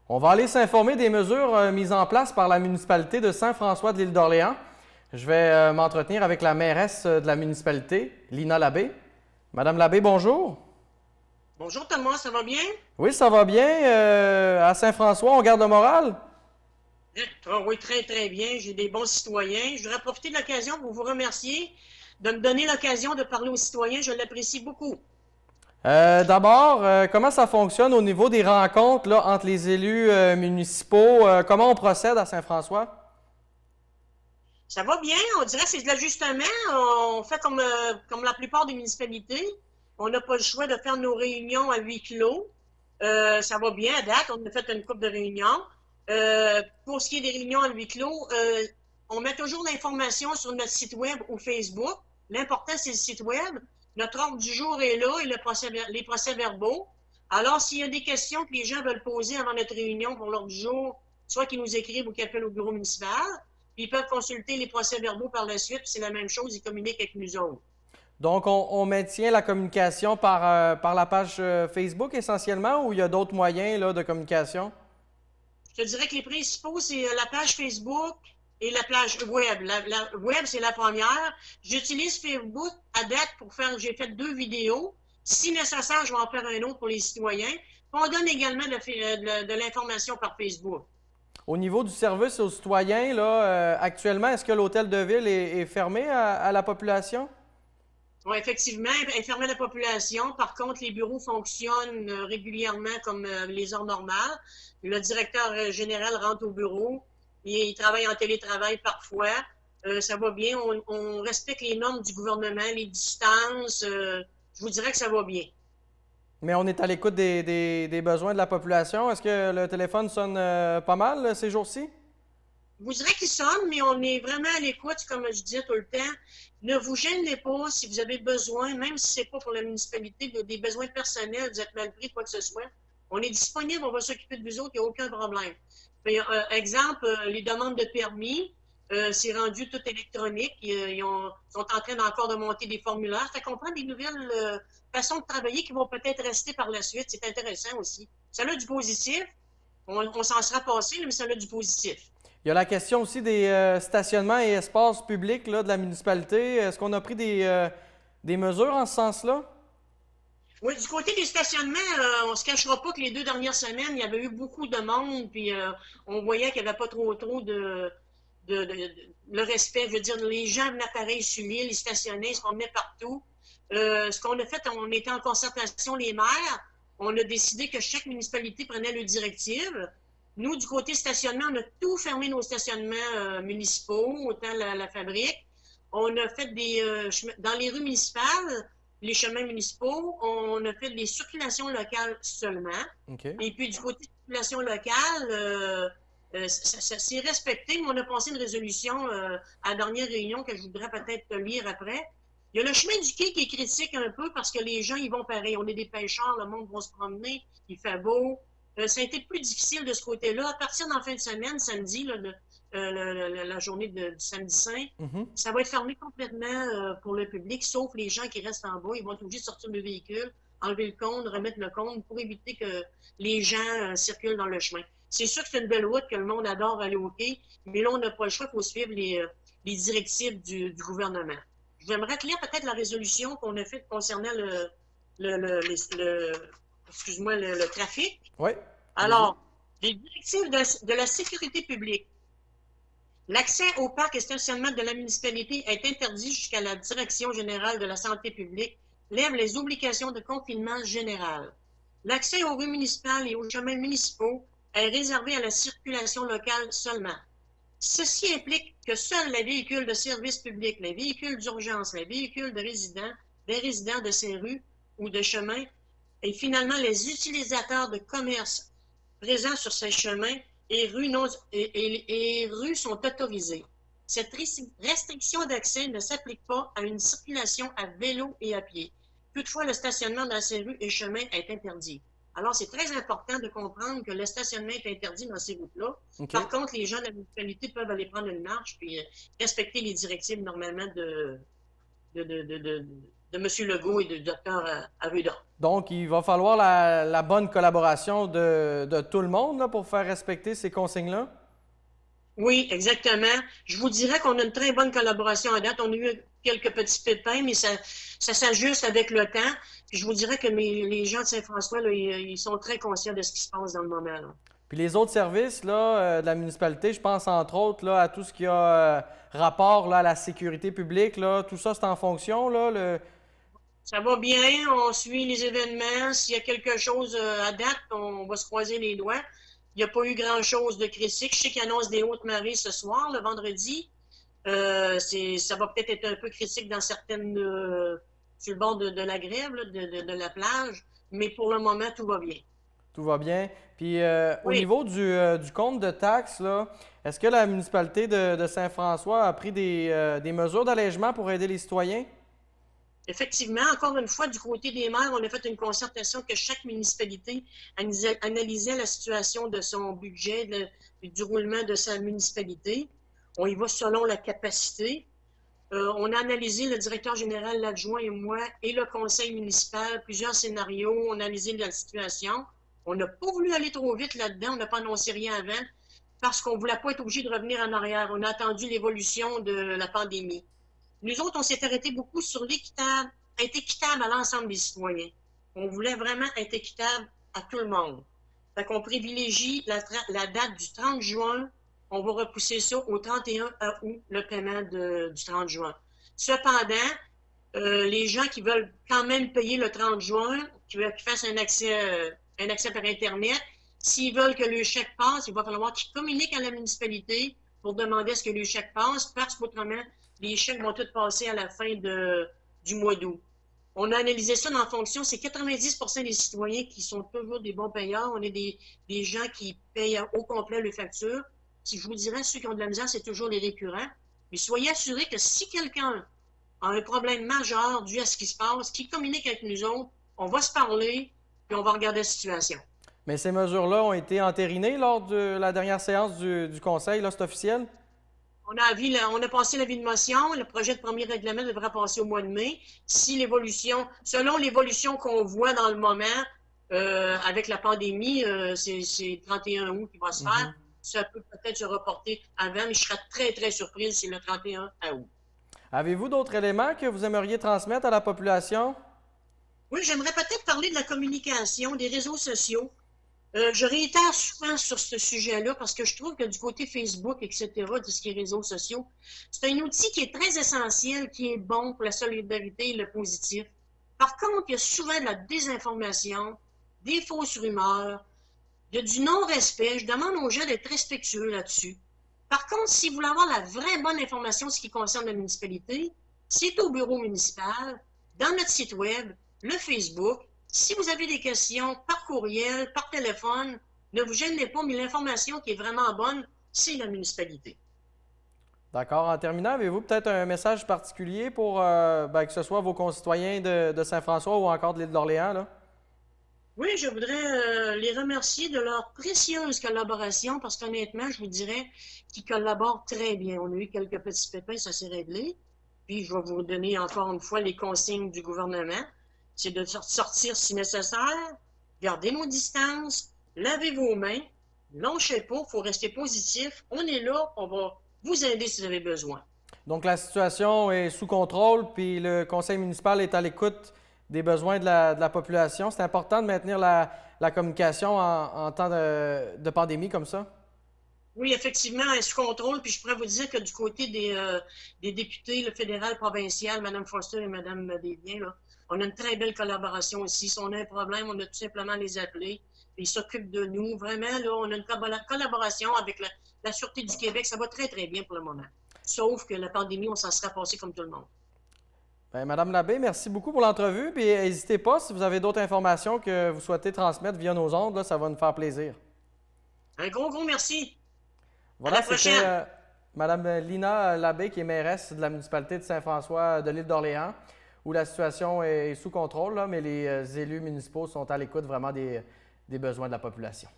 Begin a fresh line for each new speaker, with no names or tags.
On va aller s'informer des mesures mises en place par la municipalité de Saint-François de l'Île-d'Orléans. Je vais m'entretenir avec la mairesse de la municipalité, Lina Labbé. Madame Labbé, bonjour.
Bonjour Thomas, ça va bien?
Oui, ça va bien. À Saint-François, on garde le moral?
Oui, très très bien. J'ai des bons citoyens. Je voudrais profiter de l'occasion pour vous remercier de me donner l'occasion de parler aux citoyens. Je l'apprécie beaucoup.
D'abord, comment ça fonctionne au niveau des rencontres là, entre les élus municipaux? Comment on procède à Saint-François?
Ça va bien, on dirait que c'est de l'ajustement. On fait comme la plupart des municipalités. On n'a pas le choix de faire nos réunions à huis clos. Ça va bien à date. On a fait une couple de réunions. Pour ce qui est des réunions à huis clos, on met toujours l'information sur notre site web ou Facebook. L'important, c'est le site web. Notre ordre du jour est là et les procès-verbaux. Alors, s'il y a des questions que les gens veulent poser avant notre réunion pour l'ordre du jour, soit qu'ils nous écrivent ou qu'ils appellent au bureau municipal, puis ils peuvent consulter les procès-verbaux par la suite, puis c'est la même chose, ils communiquent avec nous autres.
Donc, on maintient la communication par la page Facebook essentiellement ou il y a d'autres moyens là, de communication?
Je te dirais que les principaux, c'est la page Facebook et la page web. La web, c'est la première. J'utilise Facebook à date j'ai fait 2 vidéos. Si nécessaire, je vais en faire un autre pour les citoyens. On donne également de l'information par Facebook.
Au niveau du service aux citoyens, là, actuellement, est-ce que l'hôtel de ville est fermé à la population?
Oui, effectivement, informer la population. Par contre, les bureaux fonctionnent régulièrement comme les heures normales. Le directeur général rentre au bureau. Il travaille en télétravail parfois. Ça va bien. On respecte les normes du gouvernement, les distances. Je vous dirais que ça va bien.
Mais on est à l'écoute des besoins de la population. Est-ce que le téléphone sonne pas mal ces jours-ci?
Je vous dirais qu'il sonne, mais on est vraiment à l'écoute, comme je disais tout le temps. Ne vous gênez pas si vous avez besoin, même si ce n'est pas pour la municipalité, des besoins personnels, vous êtes mal pris, quoi que ce soit. On est disponible, on va s'occuper de vous autres, il n'y a aucun problème. Puis, exemple, les demandes de permis, c'est rendu tout électronique. Ils sont en train encore de monter des formulaires. Ça comprend des nouvelles façons de travailler qui vont peut-être rester par la suite. C'est intéressant aussi. Ça a du positif. On s'en sera passé, mais ça a du positif.
Il y a la question aussi des stationnements et espaces publics là, de la municipalité. Est-ce qu'on a pris des mesures en ce sens-là?
Oui, du côté des stationnements, on ne se cachera pas que les 2 dernières semaines, il y avait eu beaucoup de monde, puis on voyait qu'il n'y avait pas trop le respect. Je veux dire, les gens venaient pareil sur l'île, ils stationnaient, ils se promenaient partout. Ce qu'on a fait, on était en concertation, les maires, on a décidé que chaque municipalité prenait le directive. Nous, du côté stationnement, on a tout fermé nos stationnements municipaux, autant la fabrique. On a fait dans les rues municipales, les chemins municipaux, on a fait des circulations locales seulement.
Okay.
Et puis, du côté circulation locale, ça s'est respecté, mais on a passé une résolution à la dernière réunion que je voudrais peut-être lire après. Il y a le chemin du quai qui est critique un peu parce que les gens, ils vont pareil. On est des pêcheurs, le monde va se promener, il fait beau. Ça a été plus difficile de ce côté-là. À partir de la fin de semaine, samedi, la journée du samedi saint, ça va être fermé complètement pour le public, sauf les gens qui restent en bas. Ils vont être obligés de sortir du véhicule, enlever le cône, remettre le cône pour éviter que les gens circulent dans le chemin. C'est sûr que c'est une belle route que le monde adore aller au quai, mais là, on n'a pas le choix, il faut suivre les directives du gouvernement. J'aimerais te lire peut-être la résolution qu'on a faite concernant le trafic.
Oui.
Alors, les directives de la sécurité publique. L'accès au parc et stationnement de la municipalité est interdit jusqu'à la Direction générale de la santé publique lève les obligations de confinement général. L'accès aux rues municipales et aux chemins municipaux est réservé à la circulation locale seulement. Ceci implique que seuls les véhicules de service public, les véhicules d'urgence, les véhicules de des résidents de ces rues ou de chemins et finalement les utilisateurs de commerce présents sur ces chemins et rues sont autorisés. Cette restriction d'accès ne s'applique pas à une circulation à vélo et à pied. Toutefois, le stationnement dans ces rues et chemins est interdit. Alors, c'est très important de comprendre que le stationnement est interdit dans ces routes-là. Okay. Par contre, les gens de la municipalité peuvent aller prendre une marche puis respecter les directives normalement de M. Legault et du Dr. Arruda.
Donc, il va falloir la bonne collaboration de tout le monde là, pour faire respecter ces consignes-là?
Oui, exactement. Je vous dirais qu'on a une très bonne collaboration à date. On a eu quelques petits pépins, mais ça s'ajuste avec le temps. Puis je vous dirais que les gens de Saint-François, là, ils sont très conscients de ce qui se passe dans le moment, là.
Puis les autres services là, de la municipalité, je pense entre autres là, à tout ce qui a rapport là, à la sécurité publique, là, tout ça c'est en fonction, là,
Ça va bien, on suit les événements. S'il y a quelque chose à date, on va se croiser les doigts. Il n'y a pas eu grand-chose de critique. Je sais qu'ils annoncent des hautes marées ce soir, le vendredi. Ça va peut-être être un peu critique dans certaines... sur le bord de la grève, là, de la plage. Mais pour le moment, tout va bien.
Tout va bien. Puis au
Oui,
niveau du compte de taxes, là, est-ce que la municipalité de Saint-François a pris des mesures d'allègement pour aider les citoyens?
effectivement, encore une fois, du côté des maires, on a fait une concertation que chaque municipalité analysait la situation de son budget, du roulement de sa municipalité. On y va selon la capacité. On a analysé, le directeur général, l'adjoint et moi, et le conseil municipal, plusieurs scénarios. On a analysé la situation. On n'a pas voulu aller trop vite là-dedans. On n'a pas annoncé rien avant parce qu'on ne voulait pas être obligé de revenir en arrière. On a attendu l'évolution de la pandémie. Nous autres, on s'est arrêté beaucoup sur l'équitable, être équitable à l'ensemble des citoyens. On voulait vraiment être équitable à tout le monde. Fait qu'on privilégie la date du 30 juin. On va repousser ça au 31 août, le paiement du 30 juin. Cependant, les gens qui veulent quand même payer le 30 juin, qui fassent un accès par Internet, s'ils veulent que le chèque passe, il va falloir qu'ils communiquent à la municipalité pour demander à ce que le chèque passe, parce qu'autrement, les chèques vont tous passer à la fin du mois d'août. On a analysé ça en fonction, c'est 90% des citoyens qui sont toujours des bons payeurs. On est des gens qui payent au complet les factures. Si je vous dirais, ceux qui ont de la misère, c'est toujours les récurrents. Mais soyez assurés que si quelqu'un a un problème majeur dû à ce qui se passe, qui communique avec nous autres, on va se parler, puis on va regarder la situation.
Mais ces mesures-là ont été entérinées lors de la dernière séance du Conseil, là, c'est officiel?
On a passé l'avis de motion. Le projet de premier règlement devra passer au mois de mai. Selon l'évolution qu'on voit dans le moment, avec la pandémie, c'est 31 août qui va se faire. Ça peut peut-être se reporter avant, mais je serais très, très surprise si c'est le 31 août.
Avez-vous d'autres éléments que vous aimeriez transmettre à la population?
Oui, j'aimerais peut-être parler de la communication, des réseaux sociaux. Je réitère souvent sur ce sujet-là parce que je trouve que du côté Facebook, etc., de ce qui est réseaux sociaux, c'est un outil qui est très essentiel, qui est bon pour la solidarité et le positif. Par contre, il y a souvent de la désinformation, des fausses rumeurs, du non-respect. Je demande aux gens d'être respectueux là-dessus. Par contre, si vous voulez avoir la vraie bonne information de ce qui concerne la municipalité, c'est au bureau municipal, dans notre site web, le Facebook. Si vous avez des questions par courriel, par téléphone, ne vous gênez pas, mais l'information qui est vraiment bonne, c'est la municipalité.
D'accord. En terminant, avez-vous peut-être un message particulier pour que ce soit vos concitoyens de Saint-François ou encore de l'île d'Orléans, là?
Oui, je voudrais les remercier de leur précieuse collaboration parce qu'honnêtement, je vous dirais qu'ils collaborent très bien. On a eu quelques petits pépins, ça s'est réglé. Puis, je vais vous donner encore une fois les consignes du gouvernement. C'est de sortir si nécessaire, gardez nos distances, lavez vos mains, lâchez pas, il faut rester positif. On est là, on va vous aider si vous avez besoin.
Donc, la situation est sous contrôle, puis le conseil municipal est à l'écoute des besoins de la population. C'est important de maintenir la communication en temps de pandémie comme ça?
Oui, effectivement, elle est sous contrôle. Puis je pourrais vous dire que du côté des députés, le fédéral, provincial, Mme Foster et Mme Desbiens, là, on a une très belle collaboration ici. Si on a un problème, on a tout simplement à les appeler. Puis ils s'occupent de nous. Vraiment, là, on a une collaboration avec la Sûreté du Québec. Ça va très, très bien pour le moment. Sauf que la pandémie, on s'en sera passé comme tout le monde.
Bien, Madame Labbé, merci beaucoup pour l'entrevue. Puis n'hésitez pas, si vous avez d'autres informations que vous souhaitez transmettre via nos ondes, là, ça va nous faire plaisir.
Un gros, gros merci.
Voilà, c'était Mme Lina Labbé, qui est mairesse de la municipalité de Saint-François de l'île d'Orléans, où la situation est sous contrôle, là, mais les élus municipaux sont à l'écoute vraiment des besoins de la population.